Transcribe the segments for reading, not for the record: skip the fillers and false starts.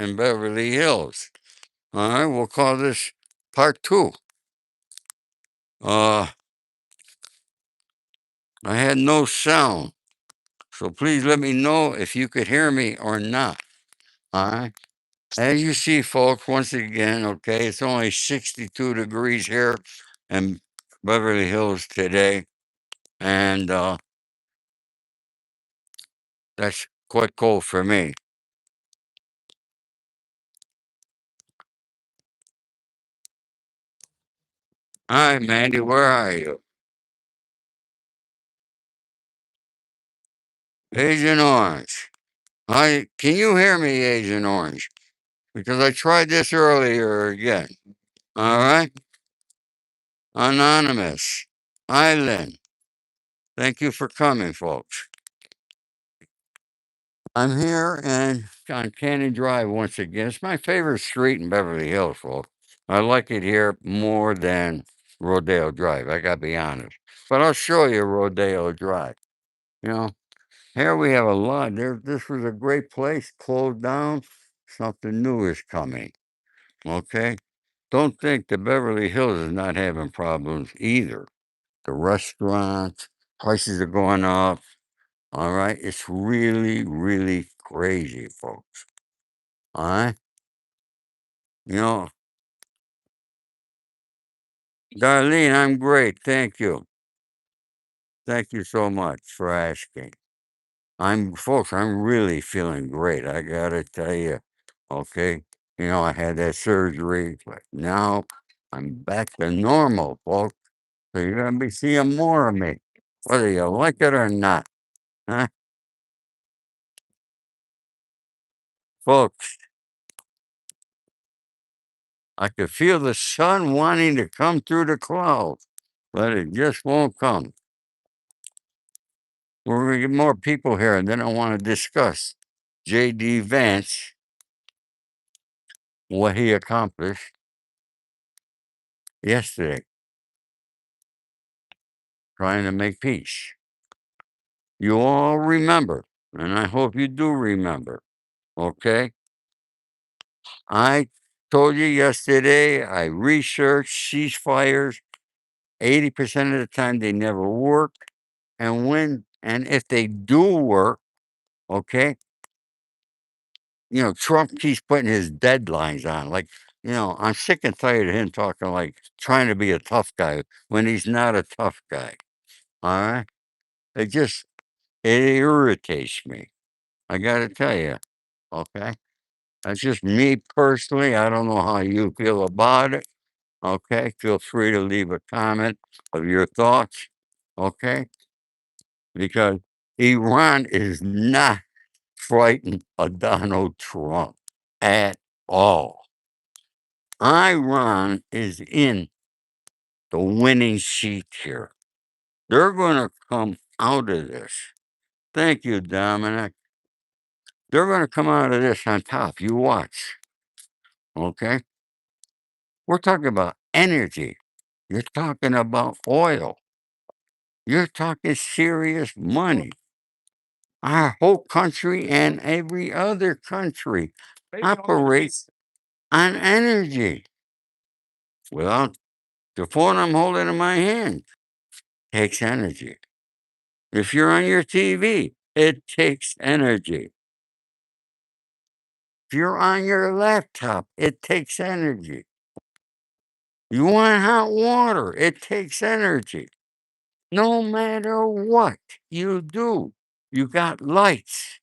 in Beverly Hills. All right, we'll call this part two. Uh, I had no sound, so please let me know if you could hear me or not. All right. As you see, folks, once again, okay, it's only 62 degrees here in Beverly Hills today, and that's quite cold for me. Hi, Mandy, where are you? Agent Orange. Hi, can you hear me, Agent Orange? Because I tried this earlier again. All right? Anonymous. Island. Thank you for coming, folks. I'm here and on Cannon Drive once again. It's my favorite street in Beverly Hills, folks. I like it here more than Rodeo Drive. I gotta be honest. But I'll show you Rodeo Drive. You know, here we have a lot. This was a great place, closed down. Something new is coming. Okay? Don't think the Beverly Hills is not having problems either. The restaurants, prices are going up. All right? It's really, really crazy, folks. All right? You know, Darlene, I'm great. Thank you. Thank you so much for asking. Folks, I'm really feeling great. I gotta tell you, okay? I had that surgery, but now I'm back to normal, folks. So you're gonna be seeing more of me, whether you like it or not. Huh? Folks, I could feel the sun wanting to come through the clouds, but it just won't come. We're going to get more people here, and then I want to discuss J.D. Vance, what he accomplished yesterday, trying to make peace. You all remember, and I hope you do remember, okay? I told you yesterday, I researched ceasefires. 80% of the time, they never work. And if they do work, okay, Trump keeps putting his deadlines on. Like, I'm sick and tired of him talking like trying to be a tough guy when he's not a tough guy. All right. It just, it irritates me. I got to tell you. Okay. That's just me personally. I don't know how you feel about it. Okay. Feel free to leave a comment of your thoughts. Okay. Because Iran is not frightened of Donald Trump at all. Iran is in the winning sheet here. They're going to come out of this. Thank you, Dominic. They're going to come out of this on top. You watch. Okay? We're talking about energy. You're talking about oil. You're talking serious money. Our whole country and every other country operates on energy. Well, the phone I'm holding in my hand takes energy. If you're on your TV, it takes energy. If you're on your laptop, it takes energy. You want hot water, it takes energy. No matter what you do, you got lights,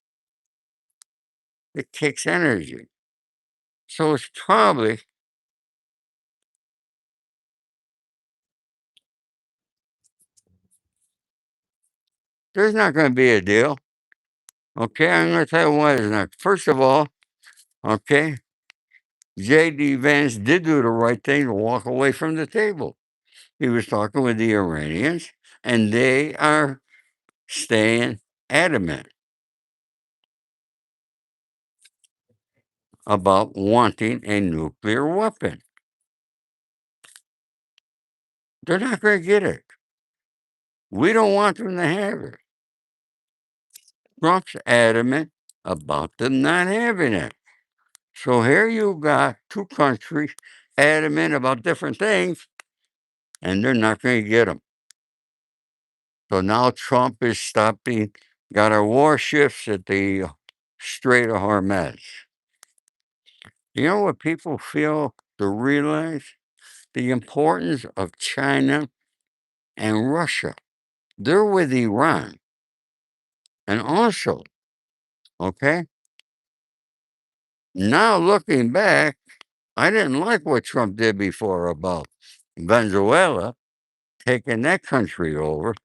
it takes energy. So it's probably, there's not going to be a deal. Okay, I'm going to tell you why there's not. First of all, okay, J.D. Vance did do the right thing to walk away from the table. He was talking with the Iranians, and they are staying adamant about wanting a nuclear weapon. They're not going to get it. We don't want them to have it. Trump's adamant about them not having it. So here you got two countries adamant about different things, and they're not going to get them. So now Trump is stopping, got our warships at the Strait of Hormuz. You know what people feel to realize? The importance of China and Russia. They're with Iran. And also, okay, now looking back, I didn't like what Trump did before about Venezuela, taking that country over.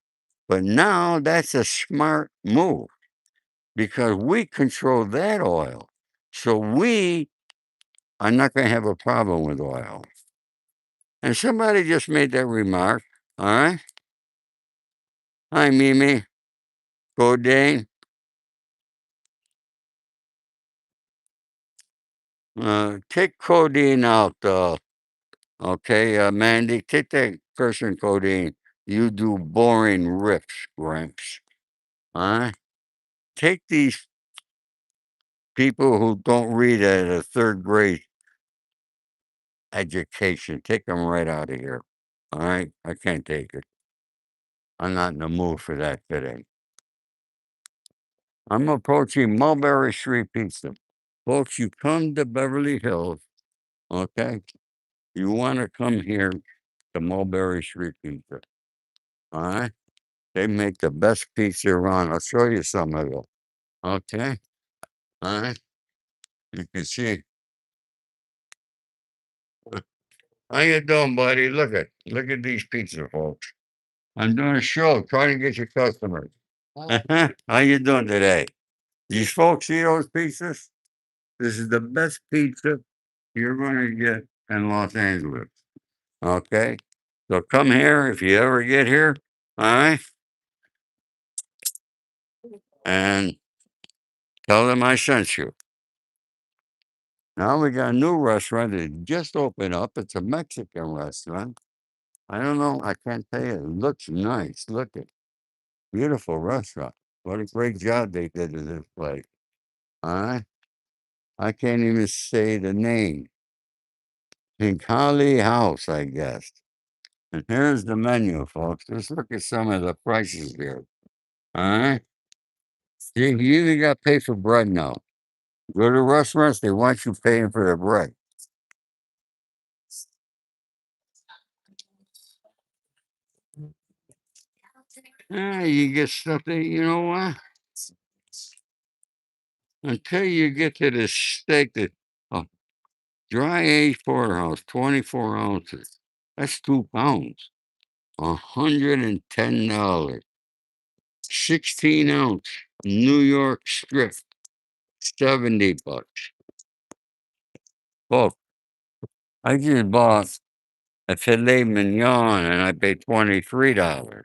But now that's a smart move because we control that oil. So we are not going to have a problem with oil. And somebody just made that remark. All right. Hi, Mimi. Godane. Take codeine out. Okay, Mandy, take that person codeine. You do boring rips, Gramps. All right. Take these people who don't read at a third grade education. Take them right out of here. All right. I can't take it. I'm not in the mood for that today. I'm approaching Mulberry Street Pizza. Folks, you come to Beverly Hills, okay? You want to come here to Mulberry Street Pizza. All right. They make the best pizza around. I'll show you some of it. Okay. All right. You can see. How you doing, buddy? Look at these pizza folks. I'm doing a show trying to get your customers. How you doing today? These folks see those pizzas? This is the best pizza you're going to get in Los Angeles. Okay. So come here if you ever get here. All right. And tell them I sent you. Now we got a new restaurant that just opened up. It's a Mexican restaurant. I don't know. I can't tell you. It looks nice. Look at beautiful restaurant. What a great job they did to this place. All right. I can't even say the name. Pincali House, I guess. And here's the menu, folks. Just look at some of the prices here. All right. See, you even got to pay for bread now. Go to restaurants, they want you paying for the bread. You get stuff that, you know what? Until you get to the steak that, oh, dry aged porterhouse, 24 ounces. That's 2 pounds. $110. 16-ounce New York strip, $70. Oh, I just bought a filet mignon and I paid $23.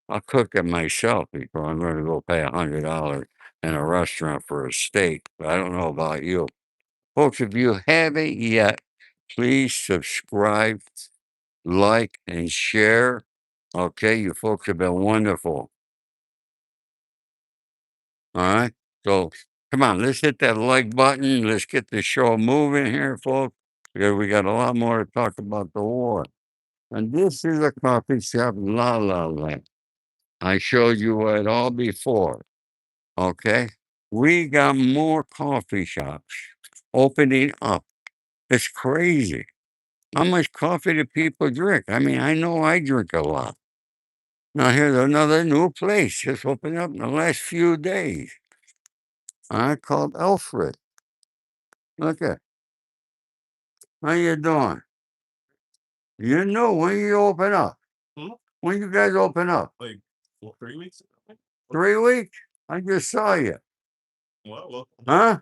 I'll cook it myself before I'm going to go pay $100 in a restaurant for a steak. But I don't know about you. Folks, if you haven't yet, please subscribe, like, and share. Okay, you folks have been wonderful. All right. So come on, let's hit that like button. Let's get the show moving here, folks, because we got a lot more to talk about the war. And this is a coffee shop, La La Land. I showed you it all before. Okay. We got more coffee shops opening up. It's crazy. How much coffee do people drink? I mean, I know I drink a lot. Now here's another new place just opened up in the last few days. I called Alfred. Look at how you doing? You know when you open up. When you guys open up? 3 weeks? I just saw you. Huh?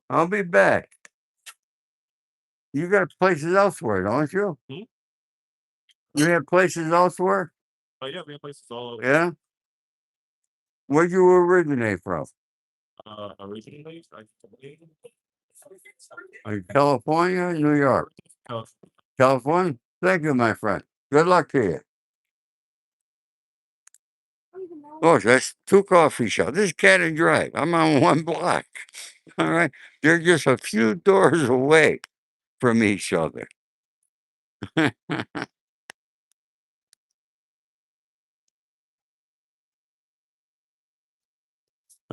I'll be back. You got places elsewhere, don't you? You have places elsewhere? Yeah? Where'd you originate from? California, New York? California? Thank you, my friend. Good luck to you. Oh, that's 2 coffee shops. This is Cannon Drive. I'm on 1 block. All right? They're just a few doors away from each other. All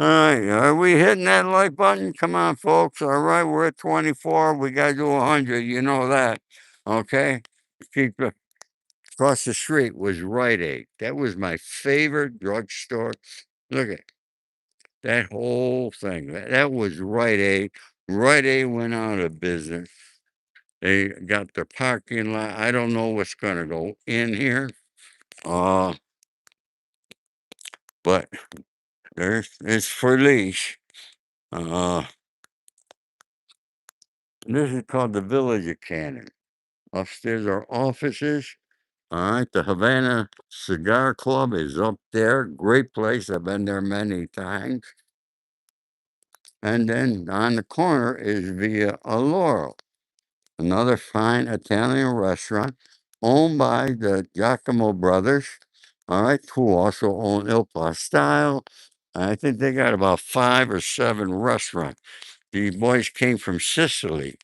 right, are we hitting that like button? Come on, folks. All right, we're at 24. We got to do 100. You know that. Okay? Keep it. Across the street was Rite Aid. That was my favorite drugstore. Look at that whole thing. That was Rite Aid. Rite Aid went out of business. They got their parking lot. I don't know what's going to go in here. Uh, but it's for leash. Uh, this is called the Village of Cannon. Upstairs are offices. All right, the Havana Cigar Club is up there. Great place. I've been there many times. And then on the corner is Via Alloro, another fine Italian restaurant owned by the Giacomo brothers. All right, who also own Il Style. I think they got about 5 or 7 restaurants. These boys came from Sicily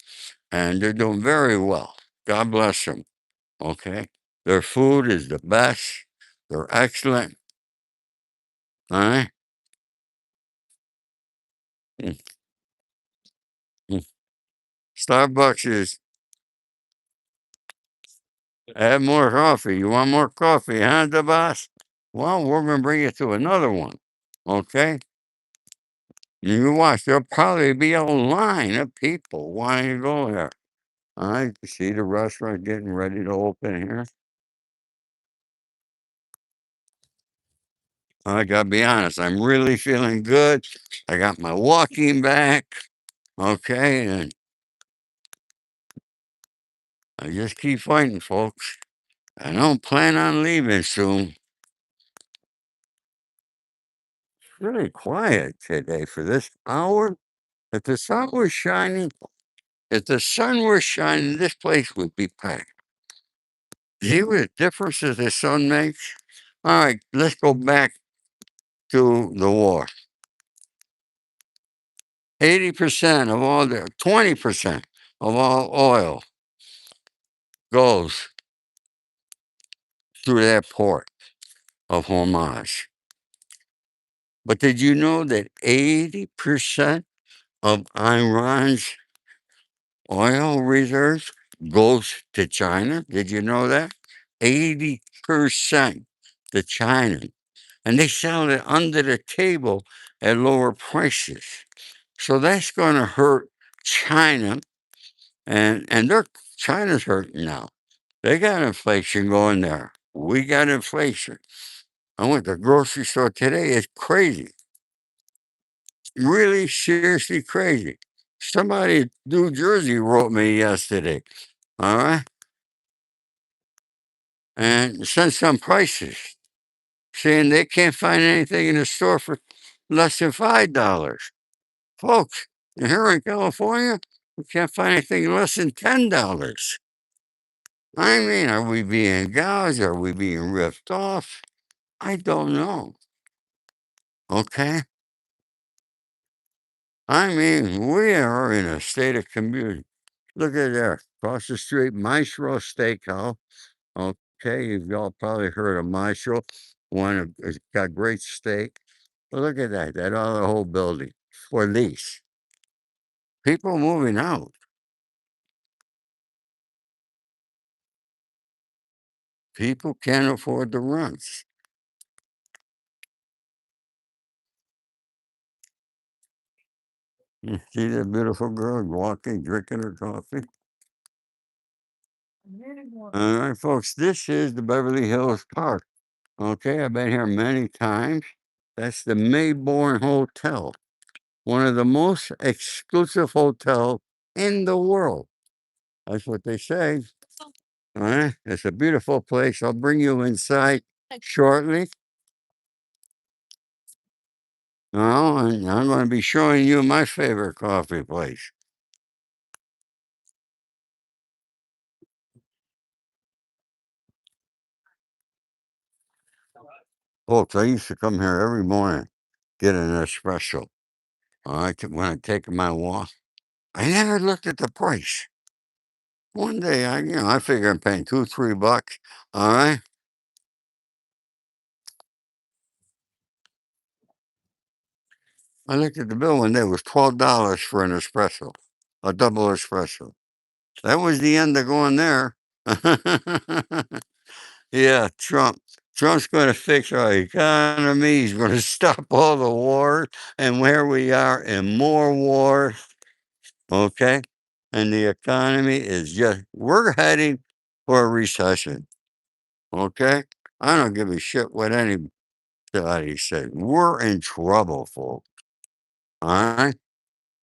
and they're doing very well. God bless them. Okay. Their food is the best. They're excellent. All right. Mm, mm. Starbucks is add more coffee. You want more coffee, huh, the boss? Well, we're going to bring you to another one. Okay. You watch, there'll probably be a line of people wanting to go there. All right. You see the restaurant getting ready to open here. I got to be honest, I'm really feeling good. I got my walking back. Okay. And I just keep fighting, folks. I don't plan on leaving soon. It's really quiet today for this hour. If the sun was shining, if the sun were shining, this place would be packed. See what a difference that the sun makes? All right, let's go back to the war. 80% of all the 20% of all oil goes through that port of Hormuz. But did you know that 80% of Iran's oil reserves goes to China? Did you know that? 80% to China. And they sell it under the table at lower prices. So that's going to hurt China, and they're China's hurting now. They got inflation going there. We got inflation. I went to the grocery store today. It's crazy, really seriously crazy. Somebody in New Jersey wrote me yesterday. All right, and sent some prices saying they can't find anything in the store for less than $5. Folks, here in California, we can't find anything less than $10. I mean, are we being gouged? Are we being ripped off? I don't know. Okay. I mean, we are in a state of confusion. Look at there, across the street, Maestro Steakhouse. Okay, you've all probably heard of Maestro. One it's got great steak. But look at that, that other whole building for lease. People moving out. People can't afford the rents. You see that beautiful girl walking, drinking her coffee? All right, folks, this is the Beverly Hills Park. Okay, I've been here many times. That's the Mayborn Hotel, one of the most exclusive hotels in the world. That's what they say. All right, it's a beautiful place. I'll bring you inside shortly. Oh, and I'm going to be showing you my favorite coffee place. Folks, I used to come here every morning, get an espresso. All right, when I take my walk, I never looked at the price. One day, I figure I'm paying $2, $3. All right, I looked at the bill one day. It was $12 for an espresso, a double espresso. That was the end of going there. Yeah, Trump. Trump's going to fix our economy. He's going to stop all the wars, and where we are in more wars. Okay, and the economy is we're heading for a recession. Okay, I don't give a shit what anybody said. We're in trouble, folks. All right,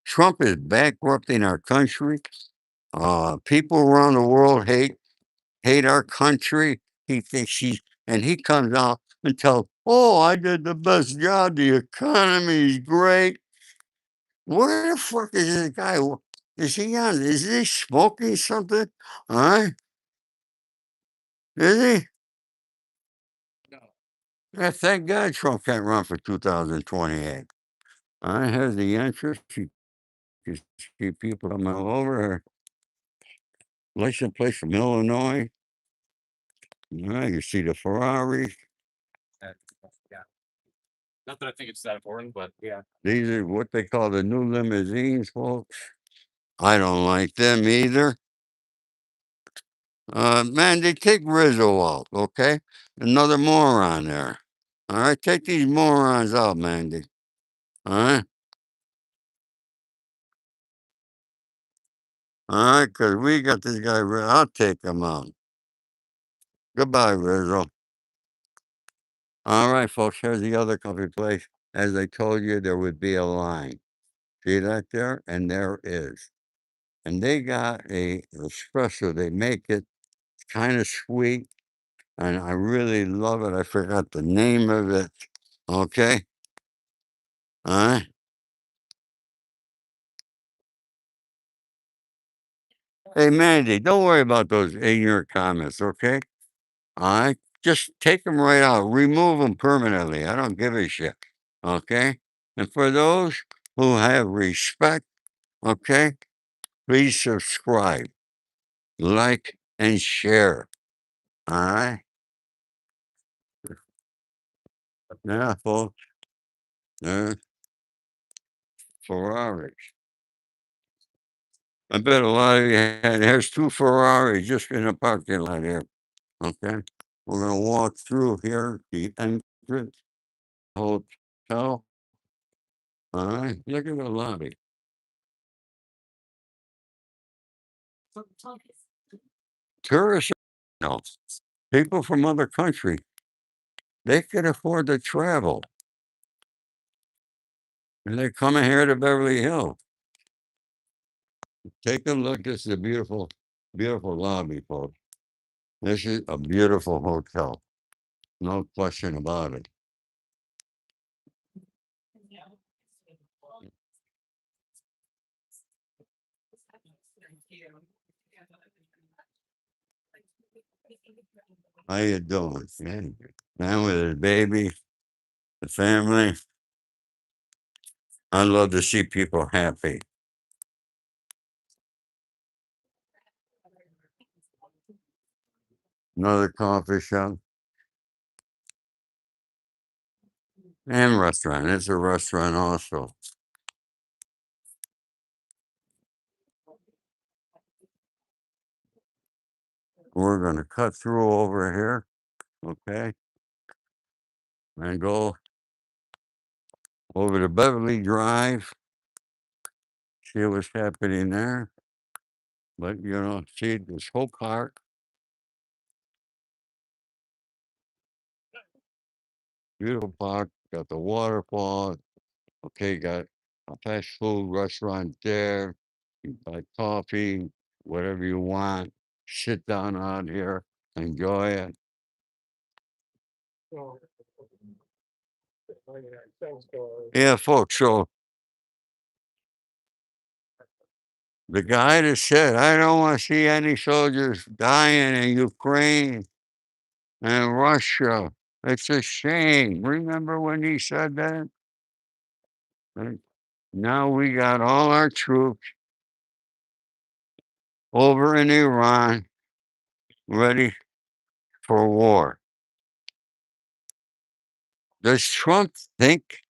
Trump is bankrupting our country. People around the world hate our country. He thinks and he comes out and tells, "Oh, I did the best job. The economy is great." Where the fuck is this guy? Is he on? Is he smoking something? All right, is he? Yeah, thank God Trump can't run for 2028. I have the interest. You see people coming over here, license plate from Illinois. You see the Ferraris. These are what they call the new limousines, folks. I don't like them either. Man, they take Rizzo out, okay? Another moron there. All right, take these morons out, Mandy. All right, all right, because we got this guy. I'll take him out. Goodbye, Rizzo. All right, folks. Here's the other coffee place. As I told you, there would be a line. See that there? And there is. And they got a espresso. They make it kind of sweet, and I really love it. I forgot the name of it. Okay. All right. Hey, Mandy, don't worry about those ignorant comments, okay? All right. Just take them right out. Remove them permanently. I don't give a shit. Okay. And for those who have respect, okay, please subscribe, like, and share. All right. Yeah, folks. There's Ferraris. I bet a lot of you had, there's two Ferraris just in the parking lot here. Okay. We're going to walk through here, the entrance hotel. All right. Look at the lobby. Tourists, no. People from other country, they can afford to travel. And they're coming here to Beverly Hills. Take a look. This is a beautiful, beautiful lobby, folks. This is a beautiful hotel. No question about it. How you doing? Man with his baby, the family. I love to see people happy. Another coffee shop and restaurant. It's a restaurant also. We're going to cut through over here, okay, and go over to Beverly Drive, see what's happening there. But, see this whole park, beautiful park, got the waterfall, okay, got a fast food restaurant there. You buy coffee, whatever you want, sit down out here, enjoy it. Yeah, folks, so the guy that said, I don't want to see any soldiers dying in Ukraine and Russia. It's a shame. Remember when he said that? And now we got all our troops over in Iran ready for war. Does Trump think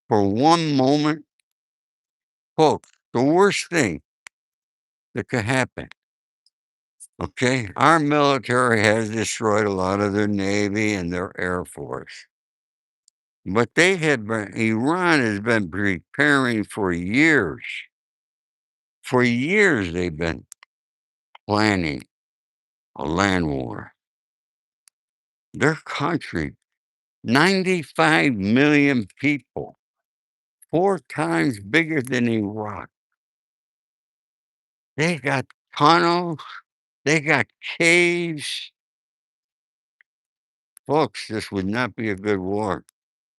for one moment, folks, the worst thing that could happen? Okay, our military has destroyed a lot of their Navy and their Air Force. But Iran has been preparing for years. For years, they've been planning a land war. Their country, 95 million people, 4 times bigger than Iraq. They got tunnels, they got caves. Folks, this would not be a good war.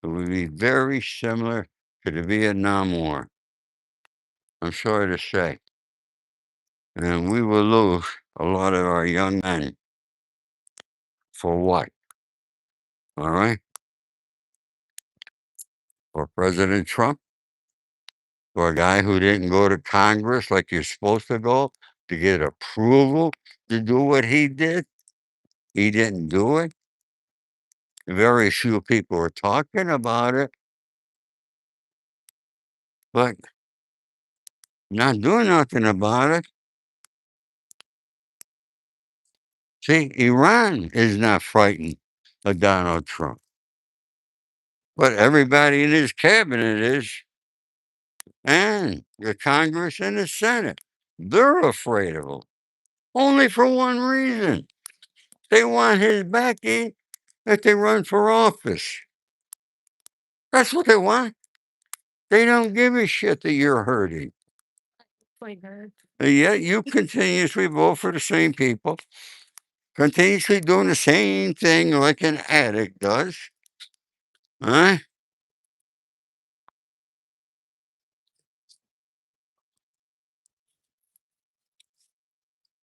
It would be very similar to the Vietnam War. I'm sorry to say. And we will lose a lot of our young men. For what? All right? For President Trump? For a guy who didn't go to Congress like you're supposed to go to get approval to do what he did? He didn't do it. Very few people were talking about it, but not doing nothing about it. See, Iran is not frightened of Donald Trump, but everybody in his cabinet is, and the Congress and the Senate. They're afraid of him. Only for one reason. They want his backing if they run for office. That's what they want. They don't give a shit that you're hurting. And yet you continuously vote for the same people, continuously doing the same thing like an addict does. Huh?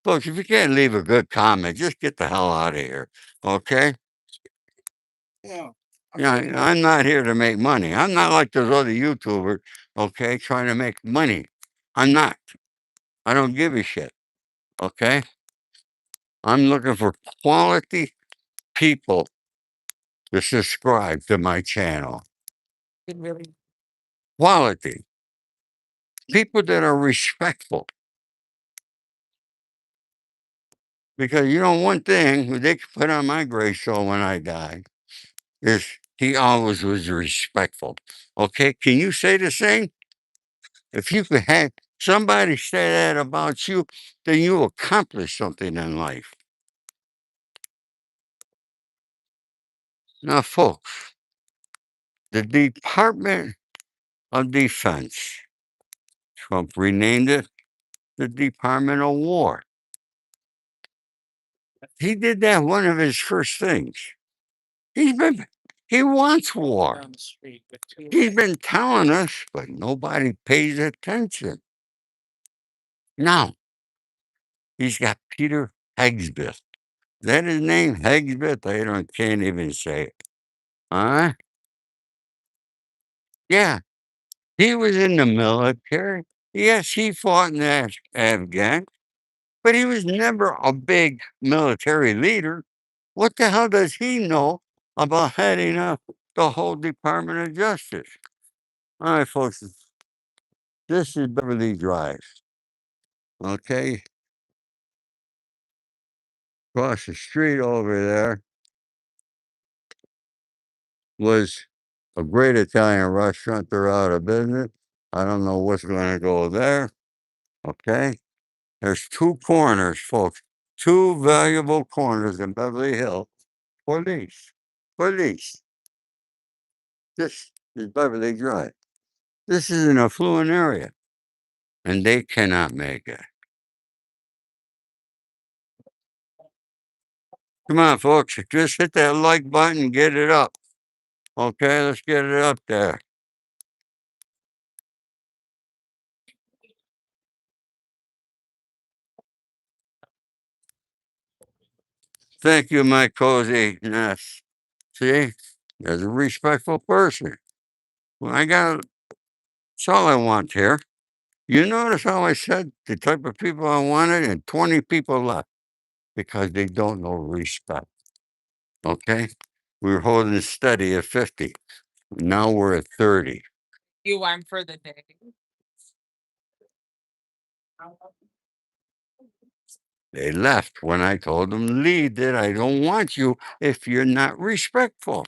Folks, if you can't leave a good comment, just get the hell out of here. Okay? Yeah. I'm not here to make money. I'm not like those other YouTubers, okay, trying to make money. I'm not. I don't give a shit. Okay? I'm looking for quality people to subscribe to my channel. Quality. People that are respectful. Because you know one thing they could put on my gravestone when I die is he always was respectful. Okay? Can you say the same? If you could have somebody say that about you, then you accomplished something in life. Now, folks, the Department of Defense, Trump renamed it the Department of War. He did that one of his first things. He's been he wants war. He's been telling us, but nobody pays attention. Now, he's got Peter Hegseth. Is that his name? Hegseth? Can't even say it. Huh? Yeah. He was in the military. Yes, he fought in Afghan, but he was never a big military leader. What the hell does he know about heading up the whole Department of Justice? All right, folks, this is Beverly Drive. Okay, across the street over there was a great Italian restaurant. They're out of business. I don't know what's going to go there. Okay, there's 2 corners, folks. 2 valuable corners in Beverly Hills. Police. Police. This is Beverly Drive. This is an affluent area, and they cannot make it. Come on, folks. Just hit that like button and get it up. Okay, let's get it up there. Thank you, my coziness. See, as a respectful person. Well, that's all I want here. You notice how I said the type of people I wanted, and 20 people left because they don't know respect. Okay? We were holding steady at 50. Now we're at 30. They left when I told them, leave it. I don't want you if you're not respectful.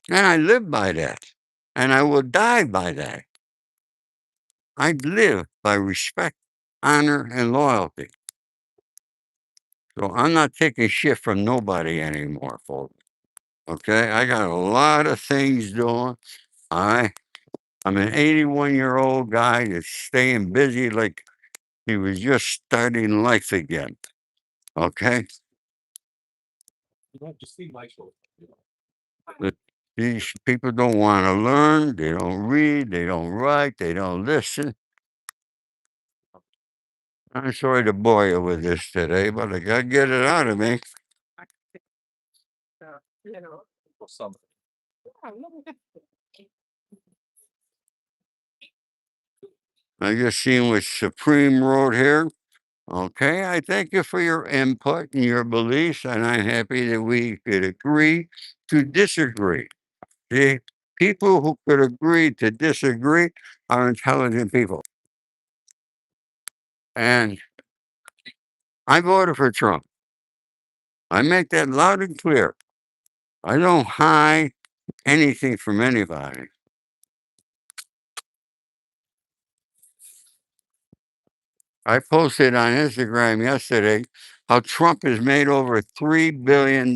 And I live by that. And I will die by that. I live by respect, honor, and loyalty. So I'm not taking shit from nobody anymore, folks. Okay? I got a lot of things doing. I I'm an 81-year-old guy that's staying busy like he was just starting life again. Okay? But these people don't want to learn, they don't read, they don't write, they don't listen. I'm sorry to bore you with this today, but I gotta get it out of me. I just seen what Supreme wrote here. Okay, I thank you for your input and your beliefs, and I'm happy that we could agree to disagree. See, people who could agree to disagree are intelligent people. And I voted for Trump. I make that loud and clear. I don't hide anything from anybody. I posted on Instagram yesterday how Trump has made over $3 billion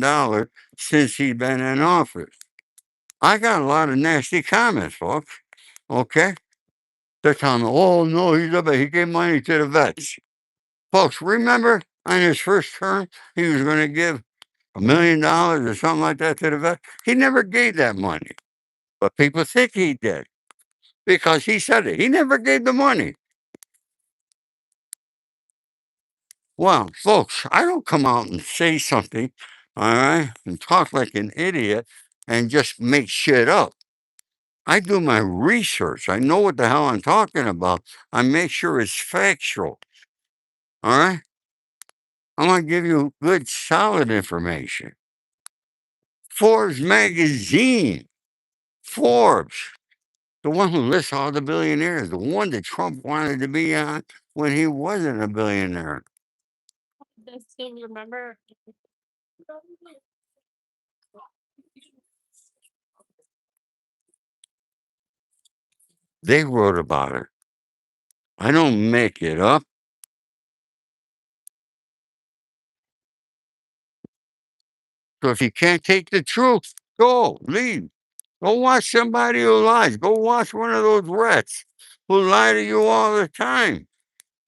since he's been in office. I got a lot of nasty comments, folks. Okay? They're telling me, oh no, he gave money to the vets. Folks, remember on his first term, he was going to give $1 million or something like that to the vets? He never gave that money. But people think he did because he said it. He never gave the money. Well, folks, I don't come out and say something, all right, and talk like an idiot and just make shit up. I do my research. I know what the hell I'm talking about. I make sure it's factual. All right? I'm going to give you good, solid information. Forbes magazine, Forbes, the one who lists all the billionaires, the one that Trump wanted to be on when he wasn't a billionaire. They wrote about it. I don't make it up. So if you can't take the truth, go, leave. Go watch somebody who lies. Go watch one of those rats who lie to you all the time.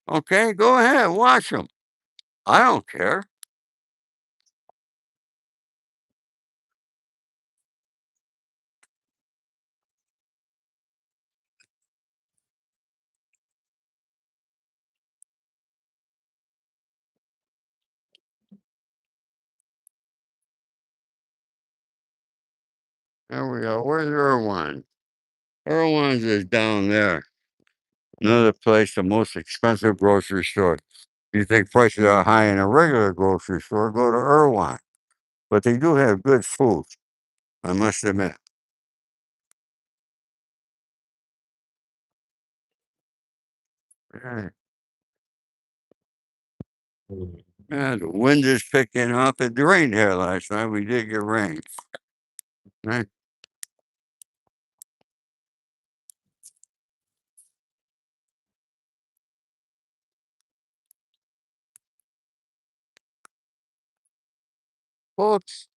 Okay, go ahead, watch them. I don't care. There we go. Where's Irwine? Irwine's is down there. Another place, the most expensive grocery store. You think prices are high in a regular grocery store, go to Irwine. But they do have good food, I must admit. Yeah, yeah, the wind is picking up. It rained here last night. We did get rain. Right? Folks,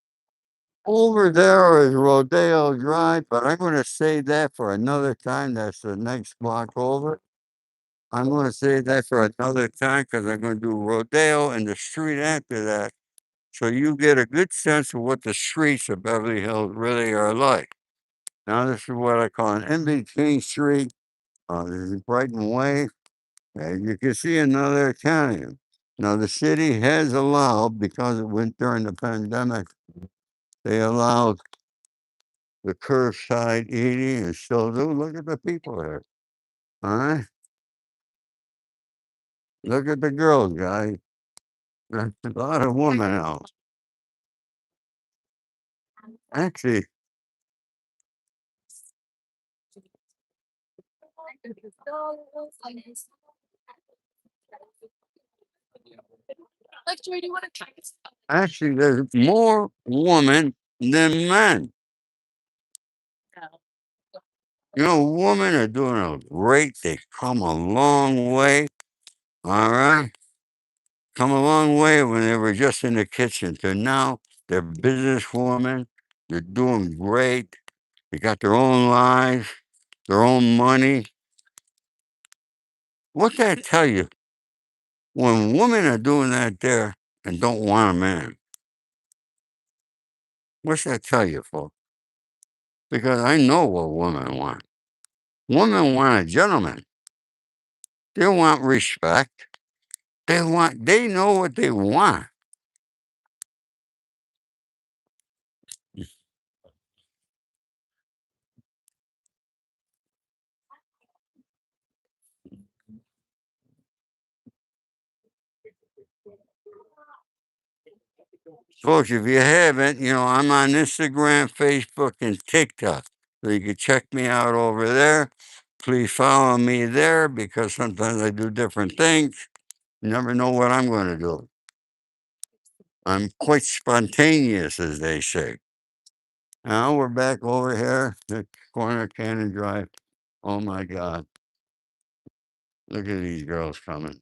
over there is Rodeo Drive, but I'm going to save that for another time. That's the next block over. I'm going to save that for another time because I'm going to do Rodeo and the street after that. So you get a good sense of what the streets of Beverly Hills really are like. Now, this is what I call an in between street. This is Brighton Way. And you can see another Italian. Now, the city has allowed, because it went during the pandemic, They allowed the curbside eating and still do. Look at the people here. All right. Look at the girls, guys. There's a lot of women out. Actually, actually, there's more women than men. You know, women are doing a great. They come a long way. All right, come a long way when they were just in the kitchen to now they're businesswomen. They're doing great. They got their own lives, their own money. What that tell you? When women are doing that there and don't want a man, what's that tell you, folks? Because I know what women want. Women want a gentleman. They want respect. They know what they want. Folks, if you haven't, I'm on Instagram, Facebook, and TikTok. So you can check me out over there. Please follow me there because sometimes I do different things. You never know what I'm going to do. I'm quite spontaneous, as they say. Now we're back over here, the corner of Cannon Drive. Oh my God. Look at these girls coming.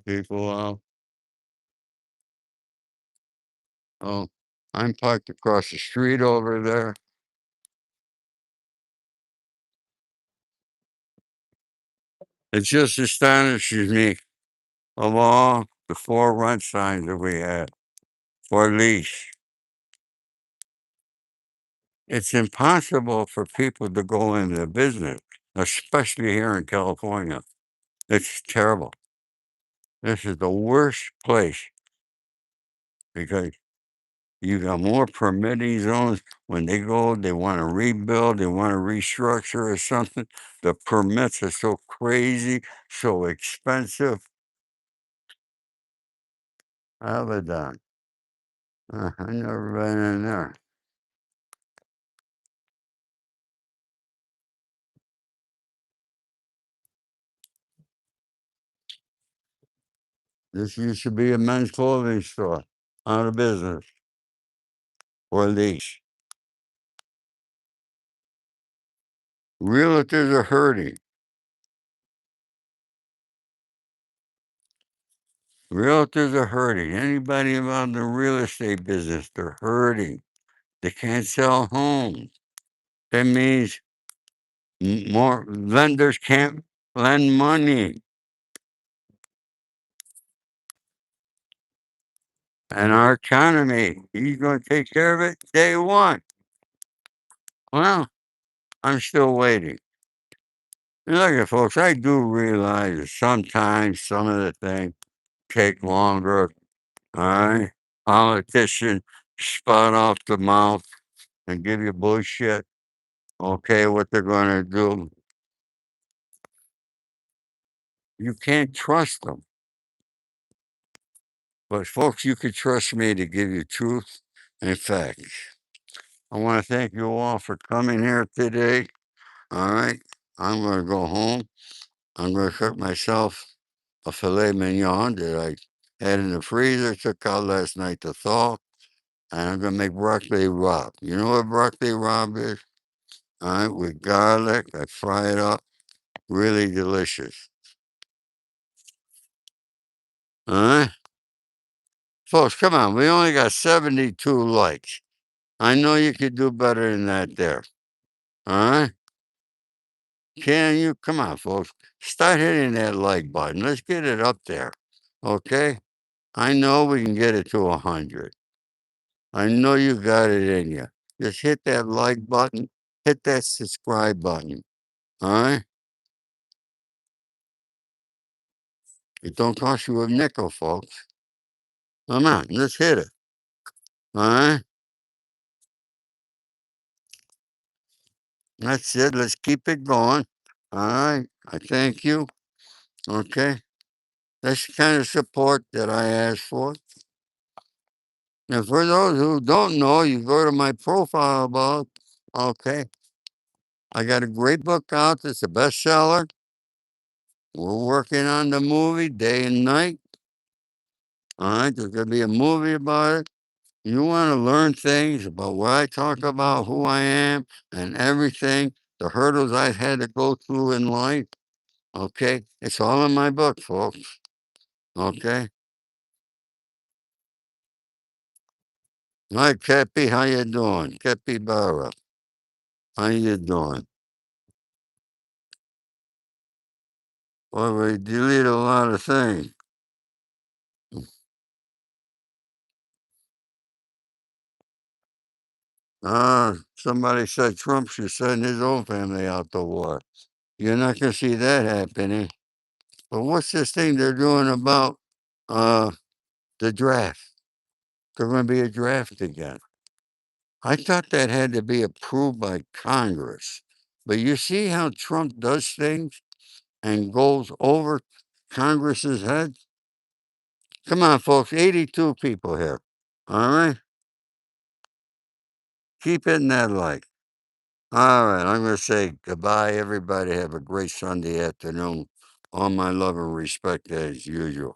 People out. Oh, I'm parked across the street over there. It just astonishes me of all the four rent signs that we had for lease. It's impossible for people to go into business, especially here in California. It's terrible. This is the worst place because you got more permitting zones. When they go, they want to rebuild, they want to restructure or something. The permits are so crazy, so expensive. Abaddon. I never been in there. This used to be a men's clothing store, out of business, or lease. Realtors are hurting. Realtors are hurting. Anybody involved in the real estate business, they're hurting. They can't sell homes. That means more lenders can't lend money. And our economy, he's going to take care of it day one. Well, I'm still waiting. Look at folks, I do realize that sometimes some of the things take longer. All right. Politicians spout off the mouth and give you bullshit. Okay, what they're going to do. You can't trust them. But folks, you can trust me to give you truth and facts. I want to thank you all for coming here today. All right. I'm going to go home. I'm going to cook myself a filet mignon that I had in the freezer, took out last night to thaw. And I'm going to make broccoli rabe. You know what broccoli rabe is? All right, with garlic. I fry it up. Really delicious. All right. Folks, come on. We only got 72 likes. I know you could do better than that there. All right. Can you? Come on, folks. Start hitting that like button. Let's get it up there. Okay. I know we can get it to 100. I know you got it in you. Just hit that like button, hit that subscribe button. All right? It don't cost you a nickel, folks. Come on, let's hit it. All right? That's it. Let's keep it going. All right. I thank you. Okay. That's the kind of support that I ask for. And for those who don't know, you go to my profile about, okay, I got a great book out that's a bestseller. We're working on the movie day and night. All right, there's going to be a movie about it. You want to learn things about what I talk about, who I am, and everything, the hurdles I've had to go through in life. Okay, it's all in my book, folks. Okay. Hi, Cappy. How you doing? Capybara. How you doing? Well, we delete a lot of things. Somebody said Trump should send his own family out to war. You're not going to see that happening. But what's this thing they're doing about uh, the draft? There's going to be a draft again. I thought that had to be approved by Congress. But you see how Trump does things and goes over Congress's head? Come on, folks. 82 people here. All right. Keep hitting that like. All right. I'm going to say goodbye, everybody. Have a great Sunday afternoon. All my love and respect as usual.